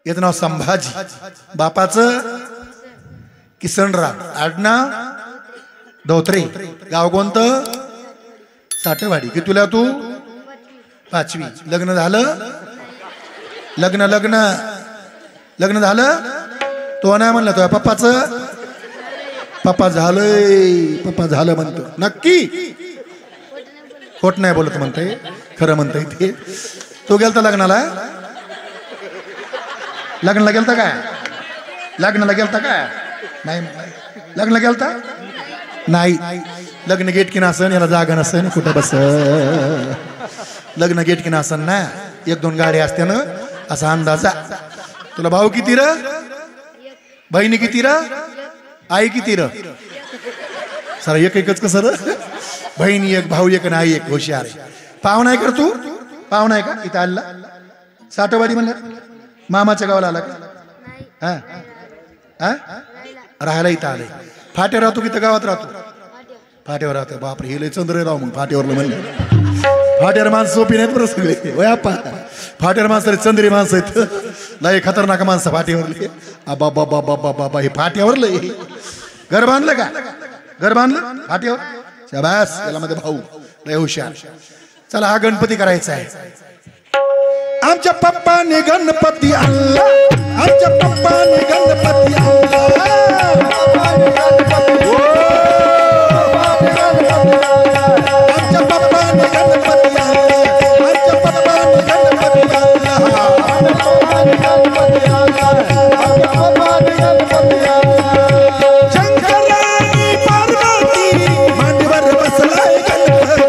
याचं नाव संभाजी, बापाचं किसनराव, आडनाव धोत्रे, गाव कोणतं? साठेवाडी. की तुला तू 5वी. लग्न झालं? लग्न लग्न लग्न झालं? तो नाही म्हणला, तो पप्पाचं पप्पा झालंय, पप्पा झालं म्हणतो. नक्की? खोट नाही बोलत म्हणताय, खरं म्हणताय ते. तो गेलता लग्नाला? लग्नाला गेलता काय? लग्नाला गेलता काय? नाही. लग्नाला गेलता नाही. लग्न गेट की नसन, याला जागा नसन, कुठं बस. लग्न गेट की नसन ना, 1-2 गाड्या असते ना, असा अंदाजा. तुला भाऊ किती र? बहिणी किती र? आई किती र? सर एकच कसं र? बहिणी 1, भाऊ 1 आणि आई 1. हुशार आहे. पाहुणा आहे कर तू? पाहुणा आहे का इथं आला? साठेवाडी म्हणलं मामाच्या गावाला आला का? हा हा, राहायला इथं आलंय. फाट्यावर राहतो की तर गावात राहतो? फाट्यावर राहतो. बापरे, हे लय चंद्र राव. मग फाट्यावरलं म्हणलं, फाट्यावर माणसं सोपी नाहीत बरं सगळे. वयाप्पा फाट्यावर माणसं चंद्री माणसं आहेत, लय खतरनाक माणसं फाट्यावरले. बाबा बाबा बाबा, हे फाट्यावरलं. घर बांधलं का? घर बांधलं फाट्यावर? शाबास, याला मध्ये भाऊ लय हुशार. चला, हा गणपती करायचा आहे. आमच्या पप्पाने गणपती आणला, आमच्या पप्पाने गणपती आणला. आमच्या पप्पाने गणपती आणला, आमच्या पप्पाने गणपती आणला. शंकराने पार्वती मांडीवर बसलाय गणपती.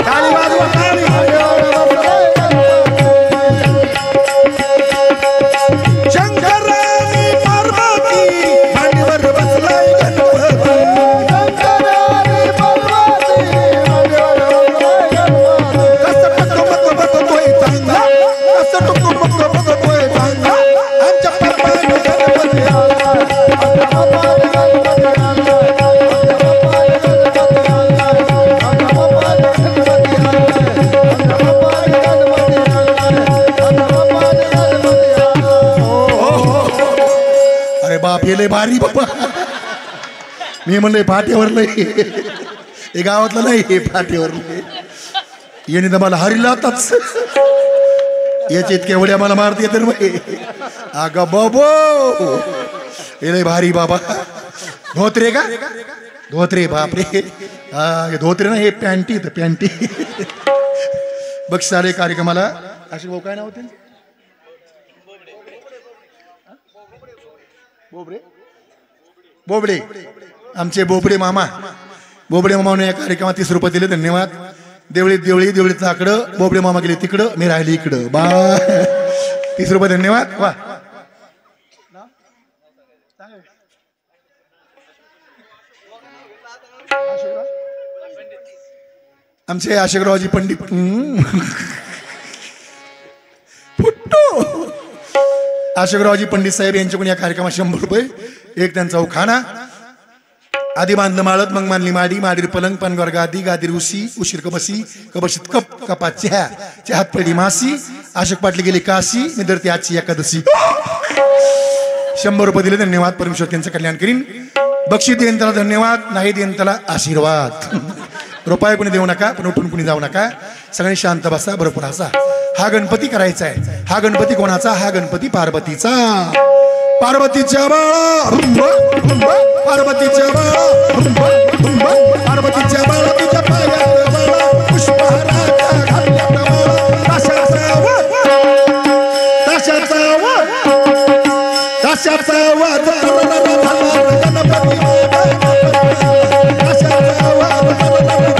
टाळी वाजवा, टाळी. शंकराने पार्वती मांडीवर बसलाय गणपती. कसं टुकटुक बघतोय चांगला, कसं टुकटुक बघतोय चांगला. आमच्या पप्पाने गणपती आणला, आमच्या पप्पाने गणपती आणला, आमच्या पप्पाने गणपती आणला, आमच्या पप्पाने गणपती आणला, आमच्या पप्पाने गणपती आणला, आमच्या पप्पाने गणपती आणला. अरे बाप, हे लय भारी बाबा. मी म्हणलं फाट्यावर लय, हे गावातलं नाही, हे फाट्यावर लय. येणे तर मला हरी लावताच, याच्या इतक्या उड्या मला मारते तर मग. अगं बाबो, हे लय भारी बाबा. धोत्रे का? धोत्रे, बापरे. हा, धोत्रे ना, हे पॅन्टी तर पॅन्टी. बक्षाले कार्यक्रमाला असे भाऊ काय नाव होते? बोबडे, बोबडे, आमचे बोबडे मामा. बोबडे मामाने या कार्यक्रमात 30 रुपये दिले, धन्यवाद. देवळीत देवळी, देवळीतलं आकडं, बोबडे मामा गेले तिकडं, मी राहिले इकडं. बा 30 रुपये, धन्यवाद. वा, आमचे आशिकरावजी पंडित फुट्टो. आशिकरावजी पंडित साहेब यांच्याकडून या कार्यक्रमात 100 रुपये. एक त्यांचा उखाणा. आधी बांधलं माळत, मग मानली माडी, माडीर पलंग, पनगर गादी, गादीर उशी, उशीर कबसी, कबशीत कप, कपात चहा, चहात पडली मासी. आशिक पाटली गेली काशी, मी धरती आजची एकादशी. 100 रुपये दिले, धन्यवाद. परमेश्वर त्यांचं कल्याण करीन. बक्षीस देईन त्याला धन्यवाद, नाही देईन त्याला आशीर्वाद. रुपये कोणी देऊ नका, पण उठून कुणी जाऊ नका. सगळे शांत बसा, बरोबर हसा. हा गणपती करायचा आहे. हा गणपती कोणाचा? हा गणपती पार्वतीचा. पार्वतीच्या बाळा, पार्वतीच्या बाळा, पार्वतीच्या बाळा, तिच्या पायात बाळा, पुष्पहाराच्या घातल्यात बाळा. ताशाचा वाज, ताशाचा वाज, ताशाचा वाज गणपती. ताशाचा वाज गणपती.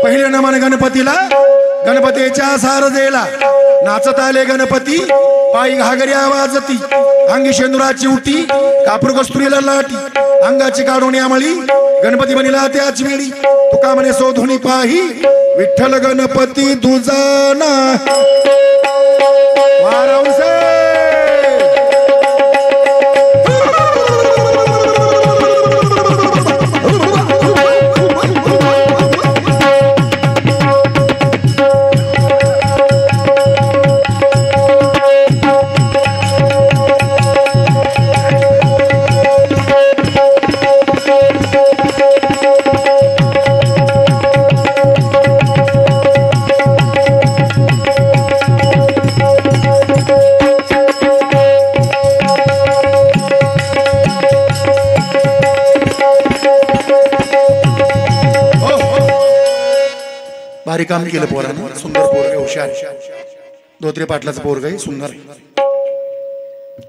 पहिले नमन गणपतीला, गणपतीच्या सारजेला. नाचत आले गणपती, पायी घागऱ्या वाजती, अंगी शेंदुराची उटी, कापूर कस्तुरीला लाटी, अंगाची काढून यामळी, गणपती बनिला त्याच वेळी. तुका म्हणे शोधुनी पाही, विठ्ठल गणपती तुझा ना. भारी काम केलं पोरानं. सुंदर पोरग, हुशार. धोत्रे पाटलाचं पोरग आहे, सुंदर.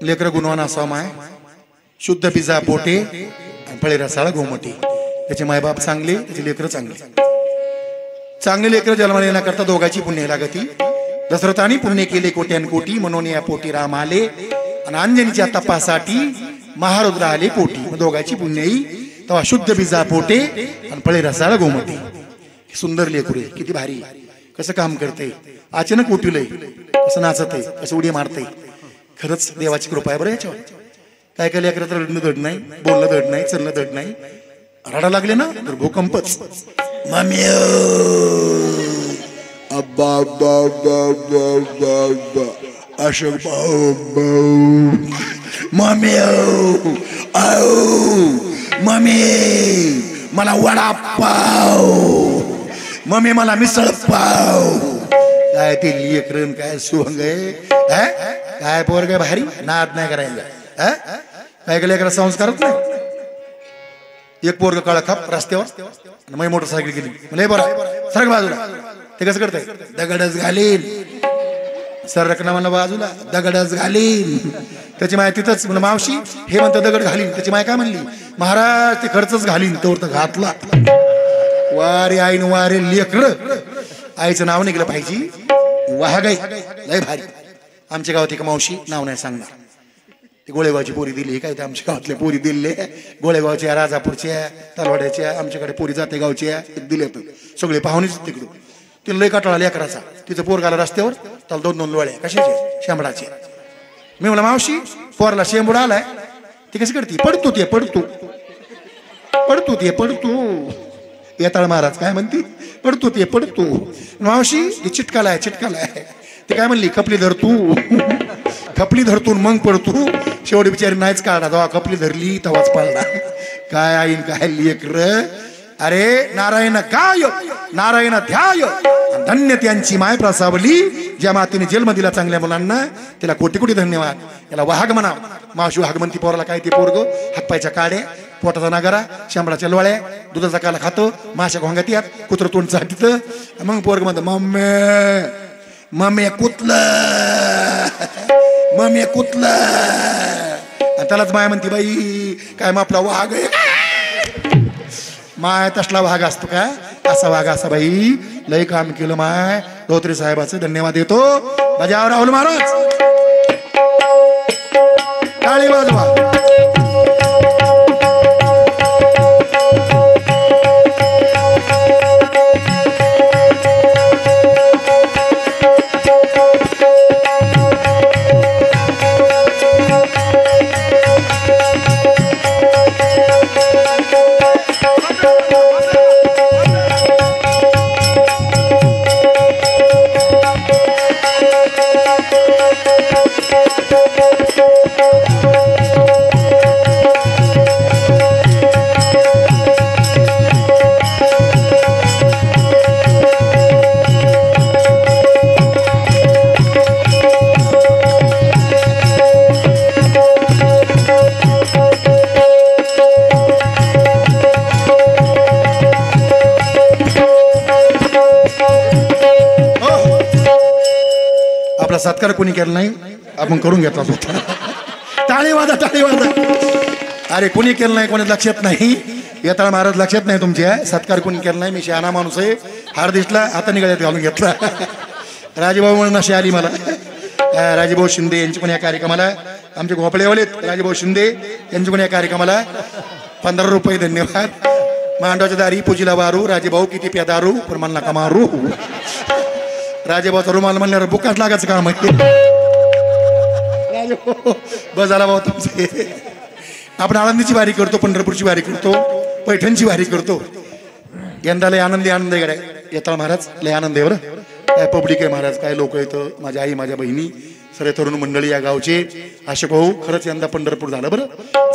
लेकर गुणवान असावं माय, शुद्ध पिझा पोटे, फळे रसाळ गोमटी. त्याचे मायबाप चांगले, त्याचे लेकर चांगले. चांगले लेकर जन्माला येण्याकरता दोघांची पुण्य लागती. दशरथाने पुण्य केले कोट्यान कोटी, म्हणून या पोटी राम आले. आणि अंजनीच्या तपासाठी महारुद्र आले पोटी. मग दोघांची पुण्य येई तेव्हा शुद्ध पिझा पोटे आणि फळे रसाळ गोमटी. सुंदर लेकरू आहे, किती भारी, कसं काम करते, अचानक उठवलंय, कसं नाचत आहे, कसं उडी मारते. खरंच देवाची कृपा आहे बरं याच्यावर. काय काय लेकरं तर रडणं धड नाही, बोलणं धड नाही, चलणं धड नाही. रडा लागले ना तर भूकंपच. मम्मी अब्बा अशोक मम्मी मम्मी मला वडापाव, मम्मी मला मिसळ पाव. काय ते लेकरं काय सुहंग आहे, काय पोरग भारी, नाद नाही करायला. काय केलं लेकरा संस्कारच नाही. एक पोरग काळा खाप रस्त्यावर आणि माझी मोटरसायकल गेली, म्हणजे बरं सरक बाजूला. ते कसं करताय, दगडच घालीन. सरकना म्हणलं बाजूला, दगडच घालीन. त्याची माय तिथंच म्हणलं मावशी हे म्हणतं दगड घालीन. त्याची माय काय म्हणली, महाराज ते खर्चच घालीन. तोवर तर घातला. वारे आईन वारे लेकर, आईचं नाव निघलं पाहिजे. वाघाई लय भारी. आमच्या गावात एक मावशी, नाव नाही सांगणार, ती गोळेगावची पोरी दिली. काय ते आमच्या गावातल्या पोरी दिले, गोळेगावच्या, राजापूरच्या, तलवाड्याच्या, आमच्याकडे पोरी जाते गावच्या दिले. सगळे पाहुणेच तिकडून. तिला लय काटाळा लेकराचा. तिचं पोर गाला रस्त्यावर, त्याला 2-2 लोळ्या कशाचे, शेंबडाचे. मी म्हणलं मावशी पोरला शेंबूड आलाय, ती कशी करते, पडतो ते पडतो पडतो ते पडतो. येताळ महाराज काय म्हणते, पडतो ते पडतो. मावशी हे चिटकालाय चिटकालाय. ते काय म्हणली, खपली धरतू, खपली धरतून मग पडतो. शेवटी बिचारी नाहीच काढा, जेव्हा खपली धरली तेव्हाच पडला. काय आईन काय लेकर. अरे नारायण काय, नारायण ध्याय, धन्य त्यांची माय प्रसावली. ज्या मातीने जन्म दिला चांगल्या मुलांना, त्याला कोटी कोटी धन्यवाद. याला वाघ म्हणा. मावशी वाघ म्हणती पोराला. काय ते पोरग, हातपायच्या काड्या, पोटाचा नागरा, शांबळाच्या लोळ्या, दुधाचा काला खातो, माशा घोंगात यात, कुत्र तोंड चाटित. मग पोरग म्हणतो मम्मी मम्मी कुतलं, मम्मी कुतलं. त्यालाच माय म्हणती बाई काय मग आपला वाघ आहे. माय तसला वाघ असतो काय, असा वाघ असा बाई. लय काम केलं माय. धोत्रे साहेबाचं धन्यवाद देतो. बजाव राहुल महाराज, टाळी वाजवा. सत्कार कोणी केला नाही, आपण करून घेतला होता. टाळी वाजा टाळी वाजा. अरे कोणी केलं नाही, कोणी लक्षात नाही. येताळा महाराज लक्षात नाही तुमच्या. सत्कार कोणी केला नाही. मी शहाणा माणूस आहे, हार दिसला आता निघाल्यात घालून घेतला. राजेभाऊ म्हणून अशी आली मला. राजेभाऊ शिंदे यांची पण या कार्यक्रमाला, आमचे घोपळेवाले राजेभाऊ शिंदे यांची पण या कार्यक्रमाला 15 रुपये धन्यवाद. मांडवाच्या दारी पूजीला वारू, राजेभाऊ किती प्या दारू पण मला नका मारू. राजेभाऊचा रुमाल म्हणल्यावर बुकाच लागायचं काम आहे. राजेभाऊ बस झाला भाऊ तुमचे. आपण आळंदीची वारी करतो, पंढरपूरची वारी करतो, पैठणची वारी करतो. यंदा लय आनंद आहे गड्या. येताळ महाराज लय आनंद आहे बरं. काय पब्लिक आहे महाराज, काय लोक येतं, माझ्या आई माझ्या बहिणी सर्व तरुण मंडळी या गावचे. असे भाऊ खरंच यंदा पंढरपूर झालं बरं.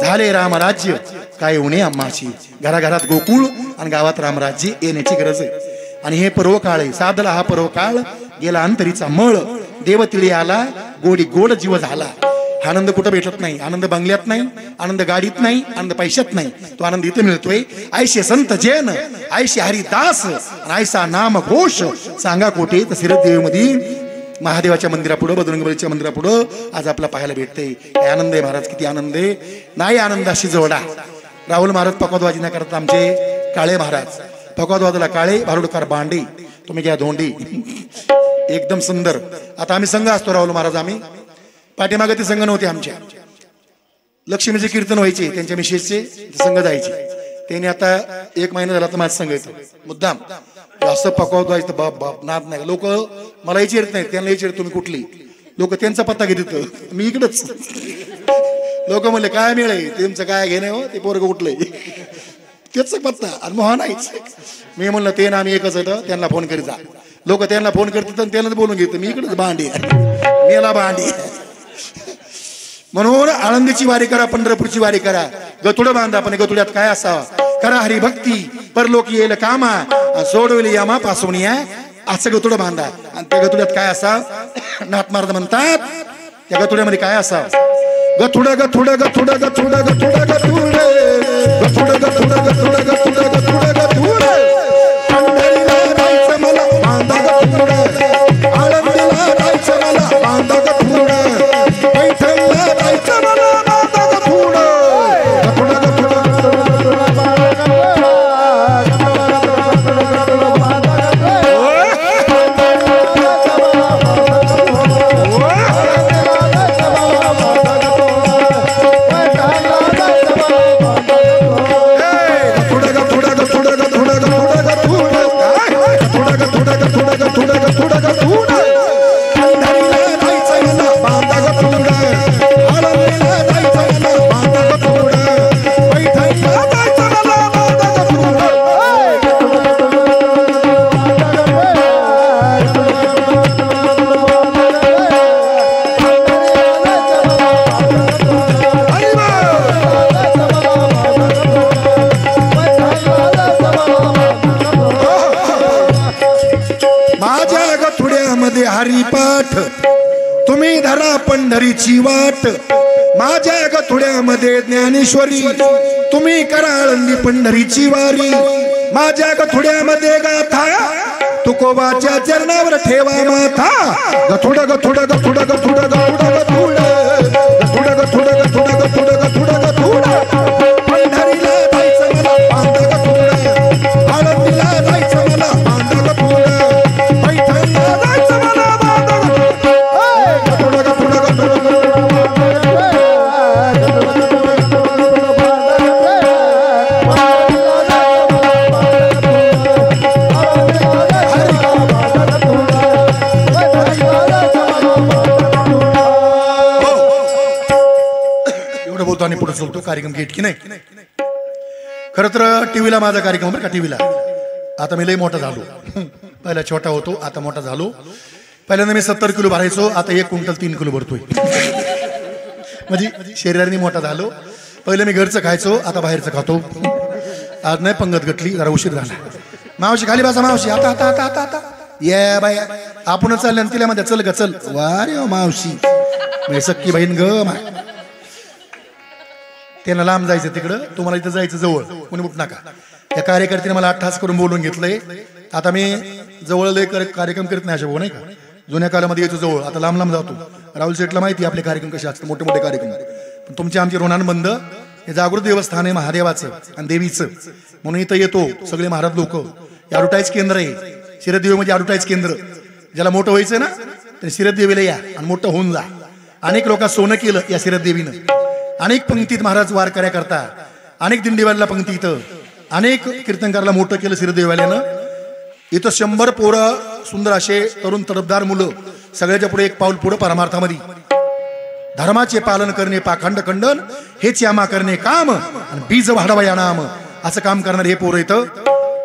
झाले रामराज्य काय उणे आम्हाची, घराघरात गोकुळ आणि गावात रामराज्य येण्याची गरज आहे. आणि हे पर्व काळ आहे, साधला हा पर्व काळ, गेला अंतरीचा मळ, देव तिळी आला, गोडी गोड जीव झाला. आनंद कुठं भेटत नाही. आनंद बंगल्यात नाही, आनंद गाडीत नाही, आनंद पैशात नाही. तो आनंद इथे मिळतोय. ऐशे संत जैन, ऐशे हरिदास, ऐसा नाम घोष सांगा कोठे. तर सिरदेव मध्ये महादेवाच्या मंदिरापुढं, बजरंगबलीच्या मंदिरापुढं आज आपला पाहायला भेटते. काय आनंद आहे महाराज, किती आनंद आहे. नाही आनंदाशी जोडा. राहुल महाराज पकवादबाजी नाही करत. आमचे काळे महाराज पकवादवादला काळे, भारुडकार बांडे, तुम्ही घ्या धोंडी. एकदम सुंदर. आता आम्ही संघ असतो राहुल महाराज. आम्ही पाठीमागे ते संघ नव्हते आमच्या. लक्ष्मीचे कीर्तन व्हायचे, त्यांच्या मिसेसचे संघ जायचे. त्याने आता 1 महिना झाला तर माझं संघ येतो मुद्दाम. असं पकवाद व्हायचं बाप बाप नाद नाही. लोक मला विचारत नाहीत, त्यांना विचारत तुम्ही कुठली. लोक त्यांचा पत्ता घेत होतं, मी इकडंच. लोक म्हणले काय मिळे तुमचं काय घेणे हो, ते पोरग उठलंय त्याचा पत्ता आणि मोहा नाहीच. मी म्हणलं ते ना आम्ही एकच होतं, त्यांना फोन करीत जा. लोक त्यांना फोन करतात आणि त्यांनाच बोलून घेतो. मी इकडेच भांडी, मेला भांडी. म्हणून आळंदीची वारी करा, पंढरपूरची वारी करा. गतुडं बांधा, पण गतुड्यात काय असावा, करा हरिभक्ती परलोक येईल कामा, सोडवली यामा पासून या, असं गतुडं बांधा. आणि त्या गतुड्यात काय असाव, नाथमार्ग म्हणतात. त्या गतुड्यामध्ये काय असाव, गथुड गथुड गथुड गथुड गथुड गथुड गथुड गथुड गथुड गथुड गथुड गथुड. पंढरीला जायचं मला बांधा गथुड, आळंदीला जायचं मला बांधा गथुड, पैठणला जायचं मला बांधा गथुड. गथुड गथुड हरिपाठ तुम्ही धरा पंढरीची वाट. माझ्या गथुड्यामध्ये ज्ञानेश्वरी तुम्ही करा आळंदी पंढरीची वारी. माझ्या गथुड्यामध्ये गाथा तुकोबाच्या चरणावर ठेवा माथा. गथुड गथुड गथुड गथुड गथुड गथुड गथुड गथुड गथुड गथुड गथुड गथुड. पंढरीला जायचं मला बांधा गथुड, आळंदीला जायचं मला बांधा गथुड, पैठणला जायचं मला बांधा गथुड. गथुड गथुड गथुड आणि पुढे चलतो. कार्यक्रम घेत की नाही. खरं तर टीव्हीला माझा कार्यक्रम बरं का. टीव्हीला आता मी लय मोठा झालो. पहिला छोटा होतो, आता मोठा झालो. पहिल्यांदा मी 70 किलो भरायचो, आता 1 क्विंटल 3 किलो भरतोय. म्हणजे शरीराने मोठा झालो. पहिलं मी घरचं खायचो, आता बाहेरचं खातो. आज नाही पंगत गटली, जरा उशीर झाला. मावशी खाली बसा मावशी. आता आता आता आता आता ये बाय आपणच चालले आणि तिला मध्ये चल ग चल. वा रे मावशी म्हणजे सक्की बहीण ग. त्यांना लांब जायचं तिकडं, तुम्हाला इथं जायचं जवळ, कोणी उठ नका. त्या कार्यकर्त्याने मला 8 करून बोलून घेतलंय. आता मी जवळ लय कार्यक्रम करत नाही अशा भाऊ नाही का. जुन्या काळामध्ये यायचो जवळ, आता लांब लांब जातो. राहुल शेठला माहिती आपले कार्यक्रम कसे असतात, मोठे मोठे कार्यक्रम. पण तुमचे आमचे ऋणानुबंध हे जागृत देवस्थान आहे महादेवाचं आणि देवीचं, म्हणून इथं येतो. सगळे महाराज लोक ॲडव्हर्टाईज केंद्र आहे. शिरदेवी म्हणजे ॲडव्हर्टाईज केंद्र. ज्याला मोठं व्हायचं ना तर शिरदेवीला या आणि मोठं होऊन जा. अनेक लोक सोनं केलं या शिरदेवीनं. अनेक पंक्तीत महाराज वार कार्या करता, अनेक दिंडीवाल्याला पंक्ती इथं, अनेक कीर्तनकारला मोठं केलं शिरदेवीवाल्यानं. इथं 100 पोरं सुंदर असे तरुण तडफदार मुलं, सगळ्याच्या पुढे एक पाऊल पुढं परमार्थामध्ये. धर्माचे पालन करणे पाखंड खंडन हेच यामा करणे काम आणि बीज वाढवा या नाम, असं काम करणार हे पोरं इथं.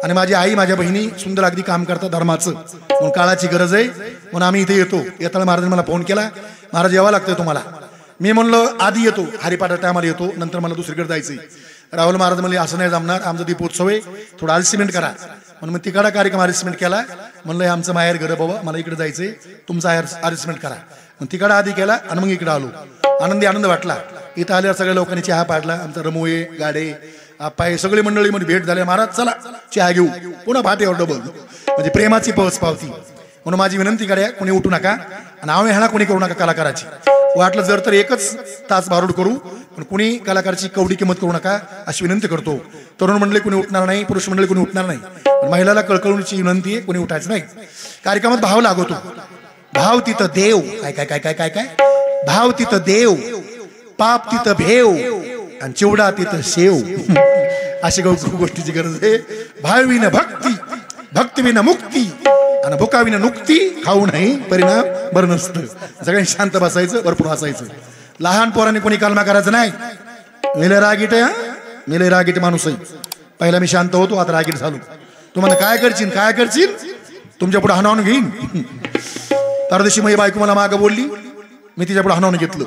आणि माझी आई माझ्या बहिणी सुंदर अगदी काम करतात धर्माचं. म्हणून काळाची गरज आहे म्हणून आम्ही इथे येतो. येताना महाराजांनी मला फोन केला, महाराज यावं लागतं तुम्हाला. मी म्हणलं आधी येतो, हरिपाठा टायमाला येतो, नंतर मला दुसरीकडे जायचंय. राहुल महाराज म्हणले असं नाही जमणार, आमचा दीपोत्सव आहे, थोडा अरेंजमेंट करा. म्हणून मग तिकडा कार्यक्रम अरेंजमेंट केला. म्हणलं हे आमचं माहेर घर बाबा, मला इकडे जायचंय, तुमचा अरेंजमेंट करा. मग तिकडा आधी केला आणि मग इकडे आलो. आनंद वाटला. इथं आल्यावर सगळ्या लोकांनी चहा पाडला. आमचा रमोये गाडे आप्पा सगळी मंडळीमध्ये भेट झाली. महाराज चला चहा घेऊ, पुन्हा फाटेवर डबल, म्हणजे प्रेमाची पवच पावती. म्हणून माझी विनंती करा, कोणी उठू नका आणि आम्ही ह्याला कोणी करू नका कलाकाराची. वाटलं जर तर 1च तास भारूड करू, पण कुणी कलाकाराची कवडी किंमत करू नका अशी विनंती करतो. तरुण मंडळी कोणी उठणार नाही, पुरुष मंडळी कोणी उठणार नाही. महिलाला कळकळूची विनंती आहे, कोणी उठायचं नाही. कार्यक्रमात भाव लागवतो. भाव तिथं देव, काय काय काय काय काय काय भाव तिथं देव, पाप तिथं भेव आणि चिवडा तिथं शेव. अशी गोष्टीची गरज आहे. भाविन भक्ती, भक्तीविन मुक्ती आणि भुकाविन नुक्ती, खाऊ नाही परिणाम बरं नसतं. सगळ्यांनी शांत बसायचं, भरपूर हसायचं. लहान पोरांनी कोणी कालमा करायचं नाही. मेले रागीट आहे, मेले रागीट माणूस आहे. पहिला मी शांत होतो, आता रागीट झालो. तुम्हाला काय करशील तुमच्या पुढे हनावून घेईन. परदेशी माझी बायको मला मागं बोलली, मी तिच्या पुढे हनावून घेतलं.